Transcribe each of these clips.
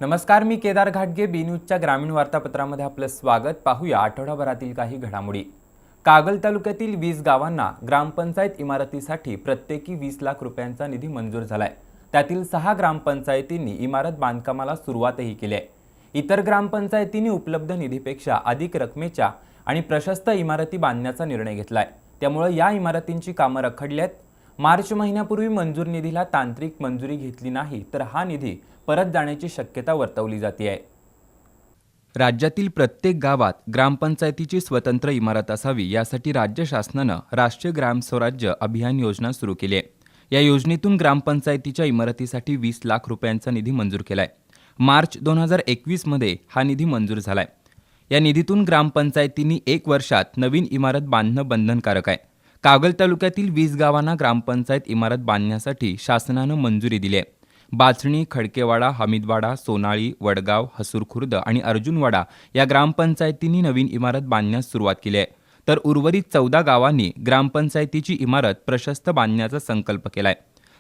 नमस्कार, मी केदार घाटगे. बी न्यूजच्या ग्रामीण वार्तापत्रामध्ये आपलं स्वागत. पाहूया आठवडाभरातील काही घडामोडी. कागल तालुक्यातील 20 गावांना ग्रामपंचायत इमारतीसाठी प्रत्येकी 20 लाख रुपयांचा निधी मंजूर झालाय. त्यातील 6 ग्रामपंचायतींनी इमारत बांधकामाला सुरुवातही केली आहे. इतर ग्रामपंचायतींनी उपलब्ध निधीपेक्षा अधिक रकमेच्या आणि प्रशस्त इमारती बांधण्याचा निर्णय घेतलाय. त्यामुळे या इमारतींची कामं रखडली आहेत. मार्च महिन्यापूर्वी मंजूर निधीला तांत्रिक मंजुरी घेतली नाही तर हा निधी परत जाण्याची शक्यता वर्तवली जाते आहे. राज्यातील प्रत्येक गावात ग्रामपंचायतीची स्वतंत्र इमारत असावी यासाठी राज्य शासनानं राष्ट्रीय ग्राम स्वराज्य अभियान योजना सुरू केली आहे. या योजनेतून ग्रामपंचायतीच्या इमारतीसाठी 20 लाख रुपयांचा निधी मंजूर केलाय. मार्च 2021 मध्ये हा निधी मंजूर झालाय. या निधीतून ग्रामपंचायतींनी 1 वर्षात नवीन इमारत बांधणं बंधनकारक आहे. कागल तालुक्यातील 20 गावांना ग्रामपंचायत इमारत बांधण्यासाठी शासनानं मंजुरी दिली आहे. बाचणी, खडकेवाडा, हमीदवाडा, सोनाळी, वडगाव, हसूर खुर्द आणि अर्जुनवाडा या ग्रामपंचायतींनी नवीन इमारत बांधण्यास सुरुवात केली आहे. तर उर्वरित 14 गावांनी ग्रामपंचायतीची इमारत प्रशस्त बांधण्याचा संकल्प केलाय.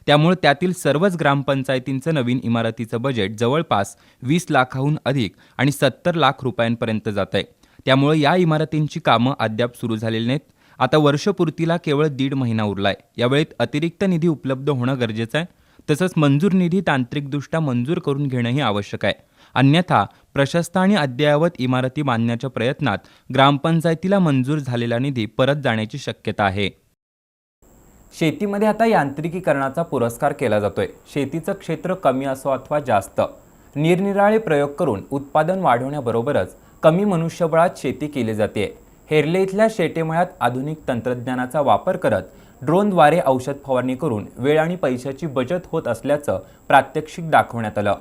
त्यामुळे त्यातील सर्वच ग्रामपंचायतींचं नवीन इमारतीचं बजेट जवळपास 20 लाखाहून अधिक आणि 70 लाख रुपयांपर्यंत जात आहे. त्यामुळे या इमारतींची कामं अद्याप सुरू झालेली नाहीत. आता वर्षपूर्तीला केवळ 1.5 महिना उरलाय. यावेळेत अतिरिक्त निधी उपलब्ध होणं गरजेचं आहे. तसंच मंजूर निधी तांत्रिकदृष्ट्या मंजूर करून घेणंही आवश्यक आहे. अन्यथा प्रशस्त आणि अद्ययावत इमारती बांधण्याच्या प्रयत्नात ग्रामपंचायतीला मंजूर झालेला निधी परत जाण्याची शक्यता आहे. शेतीमध्ये आता यांत्रिकीकरणाचा पुरस्कार केला जातोय. शेतीचं क्षेत्र कमी असो अथवा जास्त, निरनिराळे प्रयोग करून उत्पादन वाढवण्याबरोबरच कमी मनुष्यबळात शेती केली जाते. हेरले इथल्या शेतीमळ्यात आधुनिक तंत्रज्ञानाचा वापर करत ड्रोनद्वारे औषध फवारणी करून वेळ आणि पैशाची बचत होत असल्याचं प्रात्यक्षिक दाखवण्यात आलं.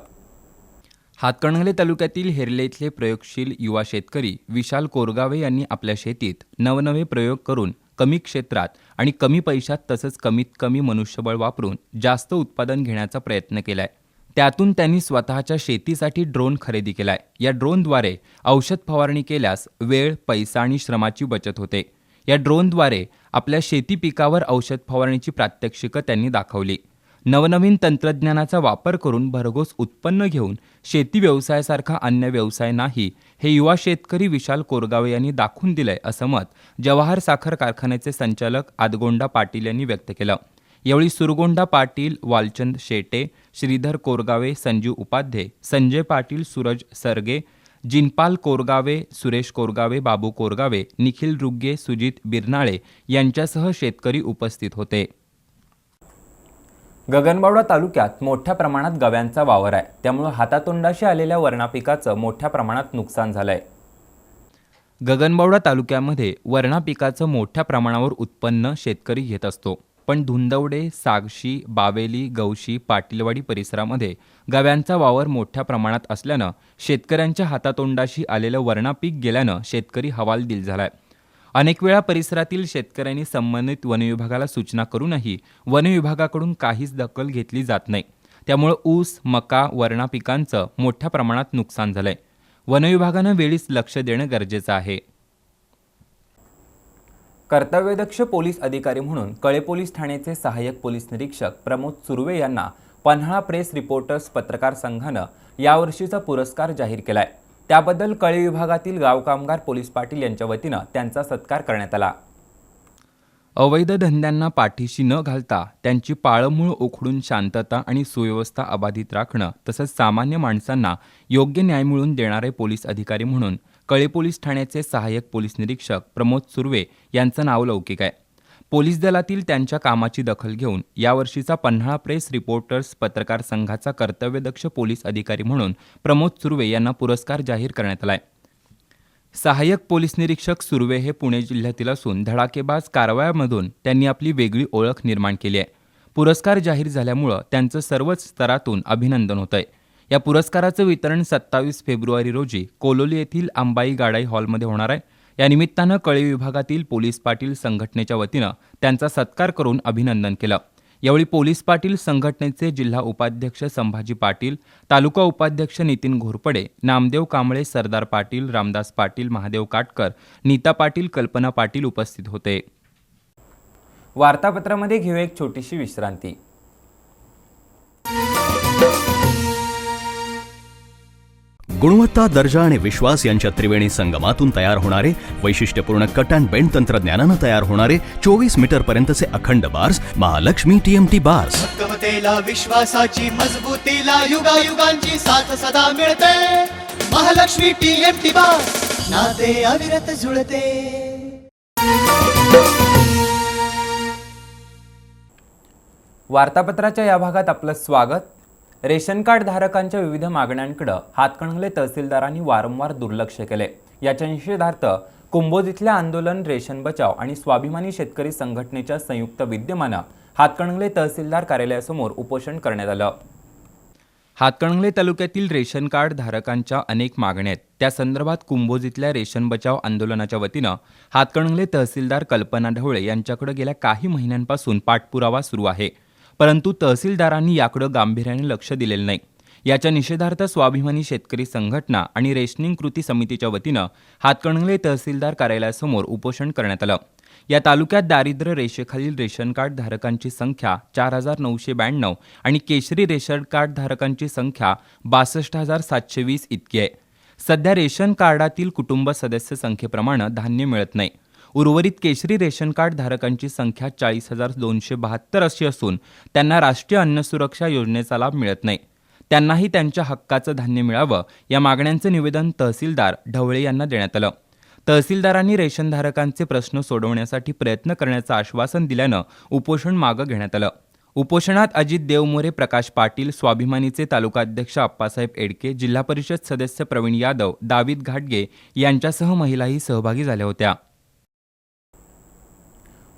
हातकणंगले तालुक्यातील हेरले इथले प्रयोगशील युवा शेतकरी विशाल कोरगावे यांनी आपल्या शेतीत नवनवे प्रयोग करून कमी क्षेत्रात आणि कमी पैशात तसंच कमीत कमी मनुष्यबळ वापरून जास्त उत्पादन घेण्याचा प्रयत्न केलाय. त्यातून त्यांनी स्वतःच्या शेतीसाठी ड्रोन खरेदी केलाय. या ड्रोनद्वारे औषध फवारणी केल्यास वेळ, पैसा आणि श्रमाची बचत होते. या ड्रोनद्वारे आपल्या शेती पिकावर औषध फवारणीची प्रात्यक्षिकं त्यांनी दाखवली. नवनवीन तंत्रज्ञानाचा वापर करून भरघोस उत्पन्न घेऊन शेती व्यवसायासारखा अन्य व्यवसाय नाही हे युवा शेतकरी विशाल कोरगावे यांनी दाखवून दिलंय, असं मत जवाहर साखर कारखान्याचे संचालक आदगोंडा पाटील यांनी व्यक्त केलं. यावेळी सुरगोंडा पाटील, वालचंद शेटे, श्रीधर कोरगावे, संजीव उपाध्ये, संजय पाटील, सूरज सरगे, जिनपाल कोरगावे, सुरेश कोरगावे, बाबू कोरगावे, निखिल रुग्गे, सुजित बिरनाळे यांच्यासह शेतकरी उपस्थित होते. गगनबावडा तालुक्यात मोठ्या प्रमाणात गव्यांचा वावर आहे. त्यामुळे हातातोंडाशी आलेल्या वरणा पिकाचं मोठ्या प्रमाणात नुकसान झालंय. गगनबावडा तालुक्यामध्ये वरणा पिकाचं मोठ्या प्रमाणावर उत्पन्न शेतकरी घेत असतो. पण धुंदवडे, सागशी, बावेली, गवशी, पाटीलवाडी परिसरामध्ये गव्यांचा वावर मोठ्या प्रमाणात असल्यानं शेतकऱ्यांच्या हातातोंडाशी आलेलं वरणा पीक गेल्यानं शेतकरी हवालदिल झालाय. अनेक वेळा परिसरातील शेतकऱ्यांनी संबंधित वनविभागाला सूचना करूनही वनविभागाकडून काहीच दखल घेतली जात नाही. त्यामुळे ऊस, मका, वरणा पिकांचं मोठ्या प्रमाणात नुकसान झालंय. वनविभागानं वेळीच लक्ष देणं गरजेचं आहे. कर्तव्यदक्ष पोलीस अधिकारी म्हणून कळे पोलीस ठाण्याचे सहाय्यक पोलीस निरीक्षक प्रमोद सुर्वे यांना पन्हाळा प्रेस रिपोर्टर्स पत्रकार संघानं यावर्षीचा पुरस्कार जाहीर केलाय. त्याबद्दल कळे विभागातील गाव कामगार पोलीस पाटील यांच्या वतीनं त्यांचा सत्कार करण्यात आला. अवैध धंद्यांना पाठीशी न घालता त्यांची पाळंमुळं उखडून शांतता आणि सुव्यवस्था अबाधित राखणं तसंच सामान्य माणसांना योग्य न्याय मिळवून देणारे पोलीस अधिकारी म्हणून कळे पोलीस ठाण्याचे सहाय्यक पोलीस निरीक्षक प्रमोद सुर्वे यांचं नाव लौकिक आहे. पोलीस दलातील त्यांच्या कामाची दखल घेऊन यावर्षीचा पन्हाळा प्रेस रिपोर्टर्स पत्रकार संघाचा कर्तव्यदक्ष पोलीस अधिकारी म्हणून प्रमोद सुर्वे यांना पुरस्कार जाहीर करण्यात आलाय. सहाय्यक पोलीस निरीक्षक सुर्वे हे पुणे जिल्ह्यातील असून धडाकेबाज कारवायामधून त्यांनी आपली वेगळी ओळख निर्माण केली आहे. पुरस्कार जाहीर झाल्यामुळं त्यांचं सर्वच स्तरातून अभिनंदन होतंय. या पुरस्काराचं वितरण 27 फेब्रुवारी रोजी कोलोली येथील अंबाई गाडाई हॉलमध्ये होणार आहे. या निमित्तानं कळे विभागातील पोलीस पाटील संघटनेच्या वतीनं त्यांचा सत्कार करून अभिनंदन केलं. यावेळी पोलीस पाटील संघटनेचे जिल्हा उपाध्यक्ष संभाजी पाटील, तालुका उपाध्यक्ष नितीन घोरपडे, नामदेव कांबळे, सरदार पाटील, रामदास पाटील, महादेव काटकर, नीता पाटील, कल्पना पाटील उपस्थित होते. वार्तापत्रामध्ये घेऊ एक छोटीशी विश्रांती. गुणवत्ता, दर्जा आणि विश्वास यांच्या त्रिवेणी संगमातून तयार होणारे वैशिष्ट्यपूर्ण कट अँड बेंड तंत्रज्ञानानं तयार होणारे 24 मीटर पर्यंतचे अखंड बार्स महालक्ष्मी TMT बार्स. भक्कमतेला, विश्वासाची मजबूतीला, युगायुगांची साथ सदा मिळते. महालक्ष्मी TMT बार्स, नाते अविरत जुळते. वार्तापत्राच्या या भागात आपलं स्वागत. रेशन कार्ड धारकांच्या विविध मागण्यांकडे हातकणंगले तहसीलदारांनी वारंवार दुर्लक्ष केले. याच्या निषेधार्थ कुंभोज इथल्या आंदोलन, रेशन बचाव आणि स्वाभिमानी शेतकरी संघटनेच्या संयुक्त विद्यमाने हातकणंगले तहसीलदार कार्यालयासमोर उपोषण करण्यात आलं. हातकणंगले तालुक्यातील रेशन कार्ड धारकांच्या अनेक मागण्या आहेत. त्या संदर्भात कुंभोज इथल्या रेशन बचाव आंदोलनाच्या वतीनं हातकणंगले तहसीलदार कल्पना ढवळे यांच्याकडे गेल्या काही महिन्यांपासून पाठपुरावा सुरू आहे, परंतु तहसीलदारांनी याकडे गांभीर्याने लक्ष दिलेलं नाही. याच्या निषेधार्थ स्वाभिमानी शेतकरी संघटना आणि रेशनिंग कृती समितीच्या वतीनं हातकणंगले तहसीलदार कार्यालयासमोर उपोषण करण्यात आलं. या तालुक्यात दारिद्र्य रेषेखालील रेशन कार्ड धारकांची संख्या 4,992 आणि केशरी रेशन कार्ड धारकांची संख्या 62,720 इतकी आहे. सध्या रेशन कार्डातील कुटुंब सदस्य संख्येप्रमाणे धान्य मिळत नाही. उर्वरित केशरी रेशन कार्ड धारकांची संख्या 40,272 अशी असून त्यांना राष्ट्रीय अन्न सुरक्षा योजनेचा लाभ मिळत नाही. त्यांनाही त्यांच्या हक्काचं धान्य मिळावं या मागण्यांचं निवेदन तहसीलदार ढवळे यांना देण्यात आलं. तहसीलदारांनी रेशनधारकांचे प्रश्न सोडवण्यासाठी प्रयत्न करण्याचं आश्वासन दिल्यानं उपोषण मागं घेण्यात आलं. उपोषणात अजित देवमोरे, प्रकाश पाटील, स्वाभिमानीचे तालुकाध्यक्ष अप्पासाहेब एडके, जिल्हा परिषद सदस्य प्रवीण यादव, दावीद घाटगे यांच्यासह महिलाही सहभागी झाल्या होत्या.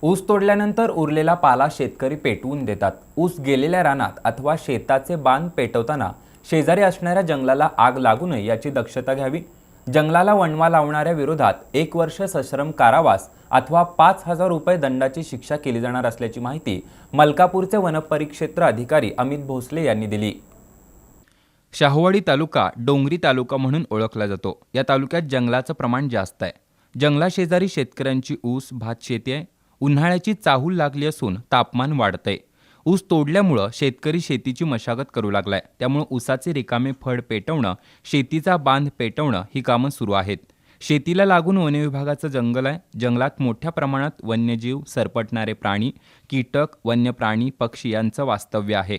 ऊस तोडल्यानंतर उरलेला पाला शेतकरी पेटवून देतात. ऊस गेलेल्या रानात अथवा शेताचे बांध पेटवताना शेजारी असणाऱ्या जंगलाला आग लागू नये याची दक्षता घ्यावी. जंगलाला वणवा लावणाऱ्या विरोधात 1 वर्ष सश्रम कारावास अथवा 5,000 रुपये दंडाची शिक्षा केली जाणार असल्याची माहिती मलकापूरचे वनपरिक्षेत्र अधिकारी अमित भोसले यांनी दिली. शाहूवाडी तालुका डोंगरी तालुका म्हणून ओळखला जातो. या तालुक्यात जंगलाचं प्रमाण जास्त आहे. जंगलाशेजारी शेतकऱ्यांची ऊस, भात शेती आहे. उन्हाळ्याची चाहूल लागली असून तापमान वाढतंय. ऊस तोडल्यामुळं शेतकरी शेतीची मशागत करू लागलाय. त्यामुळे ऊसाचे रिकामे फळ पेटवणं, शेतीचा बांध पेटवणं ही कामं सुरू आहेत. शेतीला लागून वनविभागाचं जंगल आहे. जंगलात मोठ्या प्रमाणात वन्यजीव, सरपटणारे प्राणी, कीटक, वन्य प्राणी, पक्षी यांचं वास्तव्य आहे.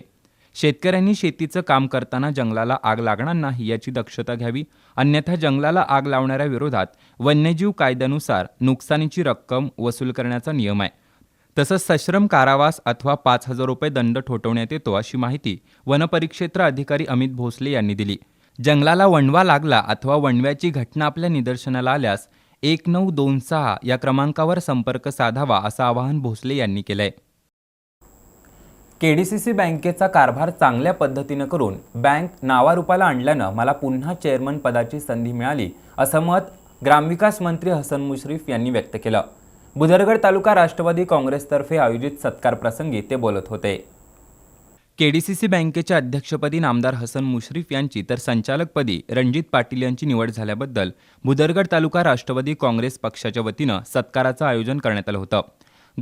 शेतकऱ्यांनी शेतीचं काम करताना जंगलाला आग लागणार नाही याची दक्षता घ्यावी. अन्यथा जंगलाला आग लावणाऱ्या विरोधात वन्यजीव कायद्यानुसार नुकसानीची रक्कम वसूल करण्याचा नियम आहे. तसंच सश्रम कारावास अथवा 5,000 रुपये दंड ठोठवण्यात येतो अशी माहिती वनपरिक्षेत्र अधिकारी अमित भोसले यांनी दिली. जंगलाला वणवा लागला अथवा वणव्याची घटना आपल्या निदर्शनाला आल्यास 1926 या क्रमांकावर संपर्क साधावा असं आवाहन भोसले यांनी केलंय. KDCC बँकेचा कारभार चांगल्या पद्धतीनं करून बँक नावारूपाला आणल्यानं मला पुन्हा चेअरमन पदाची संधी मिळाली असं मत ग्रामविकास मंत्री हसन मुश्रीफ यांनी व्यक्त केलं. बुदरगड तालुका राष्ट्रवादी काँग्रेसतर्फे आयोजित सत्कार प्रसंगी ते बोलत होते. KDCC बँकेच्या अध्यक्षपदी नामदार हसन मुश्रीफ यांची तर संचालकपदी रणजित पाटील यांची निवड झाल्याबद्दल बुदरगड तालुका राष्ट्रवादी काँग्रेस पक्षाच्या वतीनं सत्काराचं आयोजन करण्यात आलं होतं.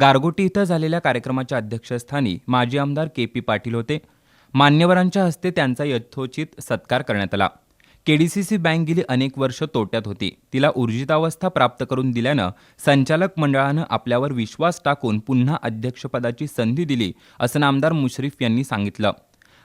गारगोटी इथं झालेल्या कार्यक्रमाच्या अध्यक्षस्थानी माजी आमदार KP पाटील होते. मान्यवरांच्या हस्ते त्यांचा यथोचित सत्कार करण्यात आला. KDCC बँक गेली अनेक वर्ष तोट्यात होती. तिला ऊर्जितावस्था प्राप्त करून दिल्यानं संचालक मंडळानं आपल्यावर विश्वास टाकून पुन्हा अध्यक्षपदाची संधी दिली असं नामदार मुश्रीफ यांनी सांगितलं.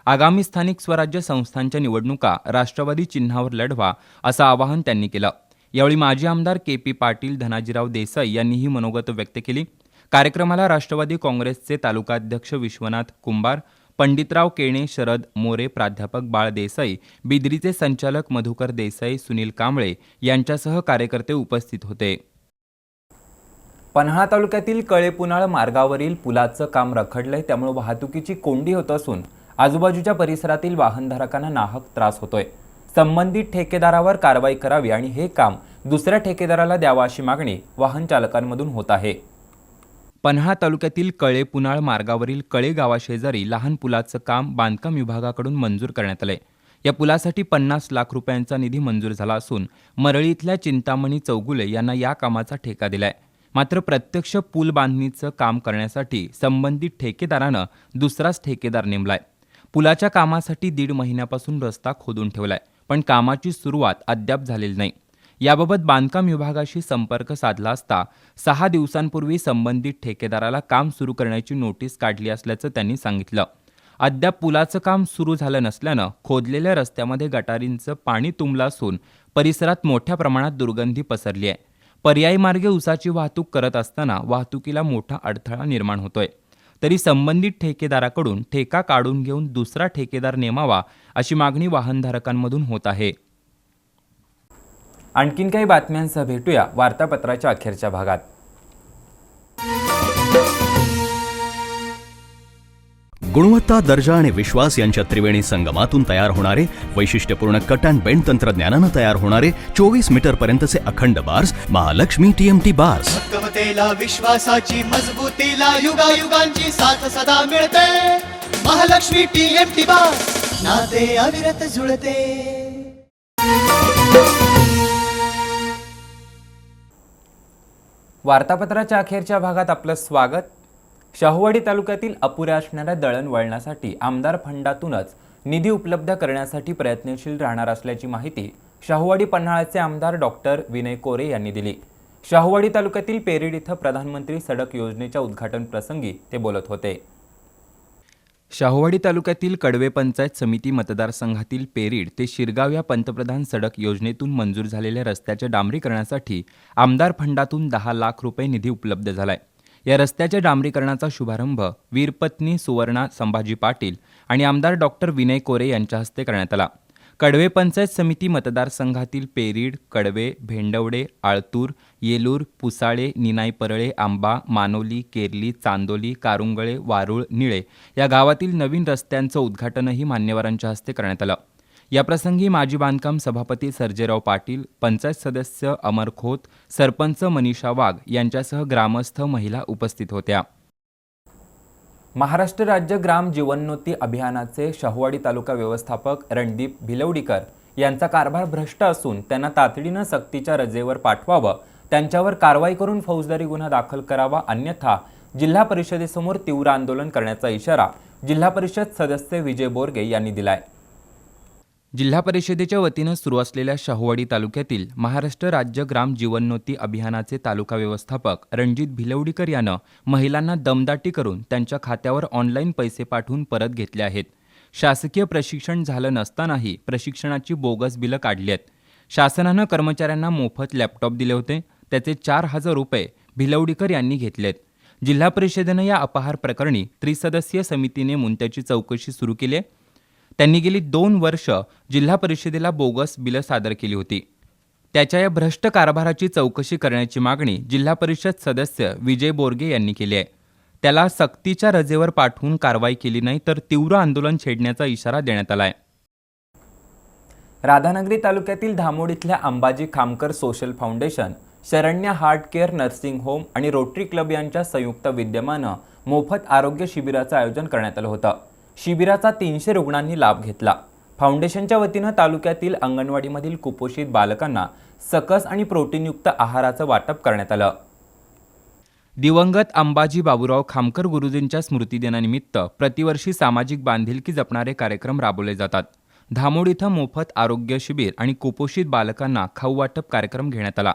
आगामी स्थानिक स्वराज्य संस्थांच्या निवडणुका राष्ट्रवादी चिन्हावर लढवा असं आवाहन त्यांनी केलं. यावेळी माजी आमदार KP पाटील, धनाजीराव देसाई यांनीही मनोगत व्यक्त केली. कार्यक्रमाला राष्ट्रवादी काँग्रेसचे तालुकाध्यक्ष विश्वनाथ कुंभार, पंडितराव केणे, शरद मोरे, प्राध्यापक बाळ देसाई, बिद्रीचे संचालक मधुकर देसाई, सुनील कांबळे यांच्यासह कार्यकर्ते उपस्थित होते. पन्हाळा तालुक्यातील कळेपुनाळ मार्गावरील पुलाचं काम रखडलंय. त्यामुळे वाहतुकीची कोंडी होत असून आजूबाजूच्या परिसरातील वाहनधारकांना नाहक त्रास होतोय. संबंधित ठेकेदारावर कारवाई करावी आणि हे काम दुसऱ्या ठेकेदाराला द्यावं अशी मागणी वाहन चालकांमधून होत आहे. पन्हाळा तालुक्यातील कळेपुनाळ मार्गावरील कळे गावाशेजारी लहान पुलाचं काम बांधकाम विभागाकडून मंजूर करण्यात आलंय. या पुलासाठी 50 लाख रुपयांचा निधी मंजूर झाला असून मरळी इथल्या चिंतामणी चौगुले यांना या कामाचा ठेका दिलाय. मात्र प्रत्यक्ष पूल बांधणीचं काम करण्यासाठी संबंधित ठेकेदारानं दुसराच ठेकेदार नेमलाय. पुलाच्या कामासाठी 1.5 महिन्यापासून रस्ता खोदून ठेवलाय. पण कामाची सुरुवात अद्याप झालेली नाही. याबाबत बांधकाम विभागाशी संपर्क साधला असता 6 दिवसांपूर्वी संबंधित ठेकेदाराला काम सुरू करण्याची नोटीस काढली असल्याचं त्यांनी सांगितलं. अद्याप पुलाचं काम सुरू झालं नसल्यानं खोदलेल्या रस्त्यामध्ये गटारींचं पाणी तुंबलं असून परिसरात मोठ्या प्रमाणात दुर्गंधी पसरली आहे. पर्यायी मार्गे ऊसाची वाहतूक करत असताना वाहतुकीला मोठा अडथळा निर्माण होतोय. तरी संबंधित ठेकेदाराकडून ठेका काढून घेऊन दुसरा ठेकेदार नेमावा अशी मागणी वाहनधारकांमधून होत आहे. आणखीन काही बातम्यांसह भेटूया वार्तापत्राच्या अखेरच्या भागात. गुणवत्ता, दर्जा आणि विश्वास यांच्या त्रिवेणी संगमातून तयार होणारे वैशिष्ट्यपूर्ण कट अँड बेंड तंत्रज्ञानानं तयार होणारे 24 मीटर पर्यंतचे अखंड बार्स महालक्ष्मी TMT बार्स. भक्कमतेला विश्वासाची मजबूतीला युगायुगांची साथ सदा मिळते. महालक्ष्मी TMT बास नाते अविरत जुळते. वार्तापत्राच्या अखेरच्या भागात आपलं स्वागत. शाहूवाडी तालुक्यातील अपुऱ्या असणाऱ्या दळणवळणासाठी आमदार फंडातूनच निधी उपलब्ध करण्यासाठी प्रयत्नशील राहणार असल्याची माहिती शाहूवाडी पन्हाळाचे आमदार डॉक्टर विनय कोरे यांनी दिली. शाहूवाडी तालुक्यातील पेरीड इथं प्रधानमंत्री सडक योजनेच्या उद्घाटन प्रसंगी ते बोलत होते. शाहूवाडी तालुक्यातील कडवे पंचायत समिती मतदारसंघातील पेरीड ते शिरगाव या पंतप्रधान सडक योजनेतून मंजूर झालेल्या रस्त्याच्या डांबरीकरणासाठी आमदार फंडातून 10 लाख रुपये निधी उपलब्ध झालाय. या रस्त्याच्या डांबरीकरणाचा शुभारंभ वीरपत्नी सुवर्णा संभाजी पाटील आणि आमदार डॉक्टर विनय कोरे यांच्या हस्ते करण्यात आला. कडवे पंचायत समिती मतदारसंघातील पेरीड, कडवे, भेंडवडे, आळतूर, येलूर, पुसाळे, निनाई परळे, आंबा, मानोली, केरली, चांदोली, कारुंगळे, वारुळ, निळे या गावातील नवीन रस्त्यांचं उद्घाटनही मान्यवरांच्या हस्ते करण्यात आलं. याप्रसंगी माजी बांधकाम सभापती सर्जेराव पाटील, पंचायत सदस्य अमर खोत, सरपंच मनीषा वाघ यांच्यासह ग्रामस्थ महिला उपस्थित होत्या. महाराष्ट्र राज्य ग्राम जीवनोन्नती अभियानाचे शाहूवाडी तालुका व्यवस्थापक रणदीप भिलवडीकर यांचा कारभार भ्रष्ट असून त्यांना तातडीनं सक्तीच्या रजेवर पाठवावं, त्यांच्यावर कारवाई करून फौजदारी गुन्हा दाखल करावा, अन्यथा जिल्हा परिषदेसमोर तीव्र आंदोलन करण्याचा इशारा जिल्हा परिषद सदस्य विजय बोरगे यांनी दिलाय. जिल्हा परिषदेच्या वतीनं सुरू असलेल्या शाहूवाडी तालुक्यातील महाराष्ट्र राज्य ग्राम जीवनोन्नती अभियानाचे तालुका व्यवस्थापक रणजित भिलवडीकर यानं महिलांना दमदाटी करून त्यांच्या खात्यावर ऑनलाईन पैसे पाठवून परत घेतले आहेत. शासकीय प्रशिक्षण झालं नसतानाही प्रशिक्षणाची बोगस बिलं काढली आहेत. शासनानं कर्मचाऱ्यांना मोफत लॅपटॉप दिले होते, त्याचे 4,000 रुपये भिलवडीकर यांनी घेतलेत. जिल्हा परिषदेनं या अपहार प्रकरणी त्रिसदस्यीय समितीने मुंत्याची चौकशी सुरू केली आहे. त्यांनी गेली 2 वर्ष जिल्हा परिषदेला बोगस बिलं सादर केली होती. त्याच्या या भ्रष्ट कारभाराची चौकशी करण्याची मागणी जिल्हा परिषद सदस्य विजय बोरगे यांनी केली आहे. त्याला सक्तीच्या रजेवर पाठवून कारवाई केली नाही तर तीव्र आंदोलन छेडण्याचा इशारा देण्यात आला आहे. राधानगरी तालुक्यातील धामोड इथल्या Ambaji Khamkar social foundation, Sharanya heart care nursing home आणि रोटरी क्लब यांच्या संयुक्त विद्यमानं मोफत आरोग्य शिबिराचं आयोजन करण्यात आलं होतं. शिबिराचा 300 रुग्णांनी लाभ घेतला. फाउंडेशनच्या वतीनं तालुक्यातील अंगणवाडीमधील कुपोषित बालकांना सकस आणि प्रोटीनयुक्त आहाराचं वाटप करण्यात आलं. दिवंगत अंबाजी बाबूराव खामकर गुरुजींच्या स्मृतिदिनानिमित्त प्रतिवर्षी सामाजिक बांधिलकी जपणारे कार्यक्रम राबवले जातात. धामोड इथं मोफत आरोग्य शिबिर आणि कुपोषित बालकांना खाऊ वाटप कार्यक्रम घेण्यात आला.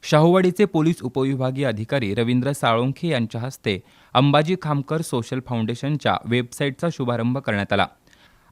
शाहूवाडीचे पोलीस उपविभागीय अधिकारी रवींद्र साळुंखे यांच्या हस्ते अंबाजी खामकर सोशल फाउंडेशनच्या वेबसाईटचा शुभारंभ करण्यात आला.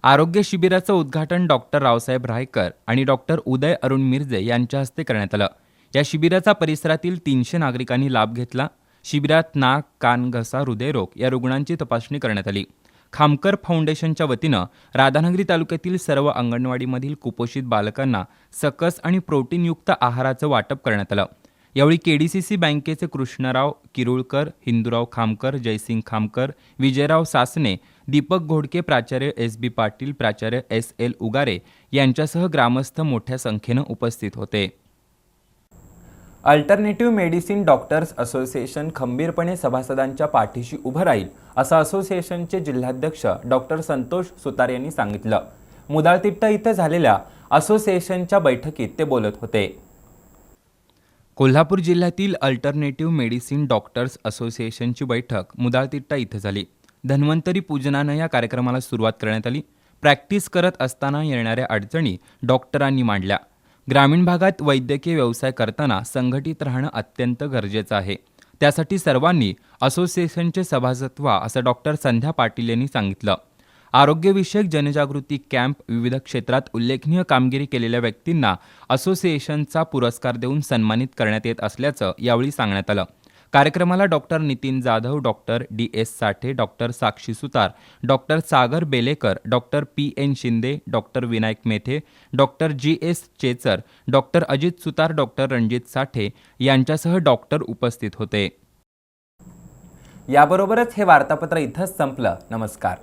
आरोग्य शिबिराचं उद्घाटन डॉक्टर रावसाहेब रायकर आणि डॉक्टर उदय अरुण मिर्जे यांच्या हस्ते करण्यात आलं. या शिबिराचा परिसरातील 300 नागरिकांनी लाभ घेतला. शिबिरात नाक, कान, घसा, हृदयरोग या रुग्णांची तपासणी करण्यात आली. खामकर फाउंडेशनच्या वतीनं राधानगरी तालुक्यातील सर्व अंगणवाडीमधील कुपोषित बालकांना सकस आणि प्रोटीनयुक्त आहाराचं वाटप करण्यात आलं. यावेळी केडीसीसी बँकेचे कृष्णराव किरुळकर, हिंदूराव खामकर, जयसिंग खामकर, विजयराव सासने, दीपक घोडके, प्राचार्य SB पाटील, प्राचार्य SL उगारे यांच्यासह ग्रामस्थ मोठ्या संख्येनं उपस्थित होते. अल्टरनेटिव्ह मेडिसिन डॉक्टर्स असोसिएशन खंबीरपणे सभासदांच्या पाठीशी उभं राहील असं असोसिएशनचे जिल्हाध्यक्ष डॉक्टर संतोष सुतार यांनी सांगितलं. मुदाळतिट्टा इथं झालेल्या असोसिएशनच्या बैठकीत ते बोलत होते. कोल्हापूर जिल्ह्यातील अल्टरनेटिव्ह मेडिसिन डॉक्टर्स असोसिएशनची बैठक मुदाळतिट्टा इथं झाली. धन्वंतरी पूजनानं या कार्यक्रमाला सुरुवात करण्यात आली. प्रॅक्टिस करत असताना येणाऱ्या अडचणी डॉक्टरांनी मांडल्या. ग्रामीण भागात वैद्यकीय व्यवसाय करताना संघटित राहणं अत्यंत गरजेचं आहे. त्यासाठी सर्वांनी असोसिएशनचे सभासद व्हा, असं डॉक्टर संध्या पाटील यांनी सांगितलं. आरोग्यविषयक जनजागृती कॅम्प, विविध क्षेत्रात उल्लेखनीय कामगिरी केलेल्या व्यक्तींना असोसिएशनचा पुरस्कार देऊन सन्मानित करण्यात येत असल्याचं यावेळी सांगण्यात आलं. कार्यक्रमाला doctor Nitin Jadhav, doctor DS Sathe, doctor Sakshi Sutar, doctor Sagar Belekar, doctor PN Shinde, doctor Vinayak Methe, doctor GS Chechar, doctor Ajit Sutar, doctor Ranjit Sathe यांच्यासह डॉक्टर उपस्थित होते. याबरोबरच हे वार्तापत्र इथंच संपलं. नमस्कार.